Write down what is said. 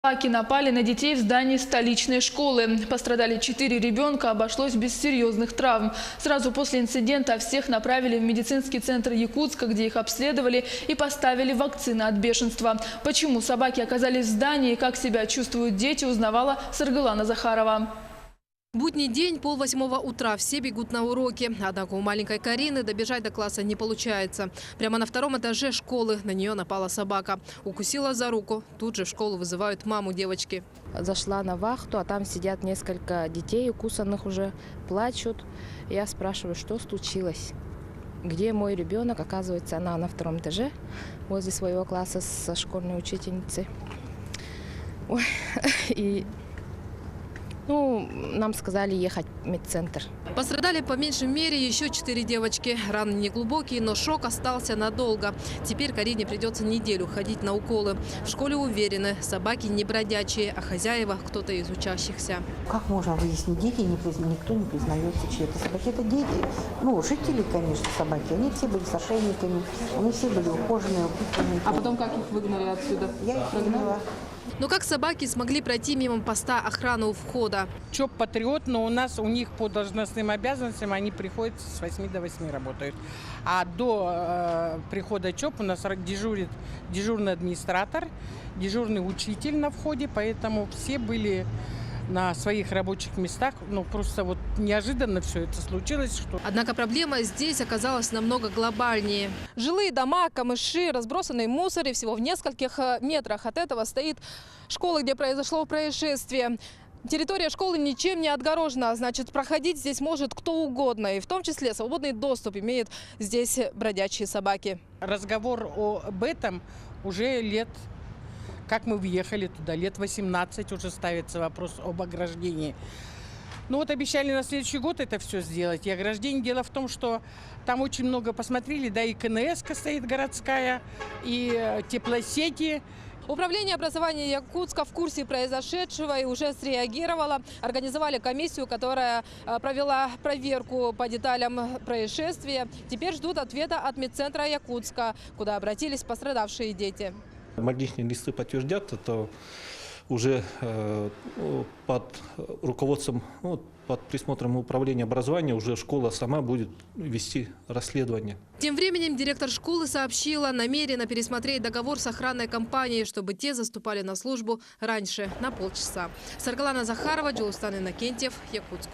Собаки напали на детей в здании столичной школы. Пострадали 4 ребенка, обошлось без серьезных травм. Сразу после инцидента всех направили в медицинский центр Якутска, где их обследовали и поставили вакцины от бешенства. Почему собаки оказались в здании и как себя чувствуют дети, узнавала Саргалана Захарова. Будний день, 7:30 утра. Все бегут на уроки. Однако у маленькой Карины добежать до класса не получается. Прямо на втором этаже школы на нее напала собака. Укусила за руку. Тут же в школу вызывают маму девочки. Зашла на вахту, а там сидят несколько детей, укусанных уже, плачут. Я спрашиваю, что случилось? Где мой ребенок? Оказывается, она на втором этаже возле своего класса со школьной учительницей. Ой, и... нам сказали ехать в медцентр. Пострадали по меньшей мере еще 4 девочки. Раны неглубокие, но шок остался надолго. Теперь Карине придется неделю ходить на уколы. В школе уверены, собаки не бродячие, а хозяева кто-то из учащихся. Как можно выяснить? Дети никто не признается, чьи это собаки. Это дети, жители, конечно, собаки. Они все были с ошейниками, они все были ухоженные, упитанные. А потом как их выгнали отсюда? Я их прогнала. Но как собаки смогли пройти мимо поста охраны у входа? ЧОП «Патриот», но у них по должностным обязанностям они приходят с 8 до 8 работают. А до прихода ЧОП у нас дежурит дежурный администратор, дежурный учитель на входе, поэтому все были на своих рабочих местах. Просто неожиданно все это случилось. Однако проблема здесь оказалась намного глобальнее. Жилые дома, камыши, разбросанный мусор, и всего в нескольких метрах от этого стоит школа, где произошло происшествие. Территория школы ничем не отгорожена, значит, проходить здесь может кто угодно. И в том числе свободный доступ имеют здесь бродячие собаки. Разговор об этом уже лет... Как мы въехали туда, лет 18 уже ставится вопрос об ограждении. Обещали на следующий год это все сделать. И ограждение, дело в том, что там очень много посмотрели, и КНС-ка стоит городская, и теплосети. Управление образования Якутска в курсе произошедшего и уже среагировало. Организовали комиссию, которая провела проверку по деталям происшествия. Теперь ждут ответа от медцентра Якутска, куда обратились пострадавшие дети. Больничные листы подтвердят, это уже под руководством, под присмотром управления образования уже школа сама будет вести расследование. Тем временем директор школы сообщила, намерена пересмотреть договор с охранной компанией, чтобы те заступали на службу раньше, на полчаса. Саргалана Захарова, Джулустан Иннокентьев, Якутск.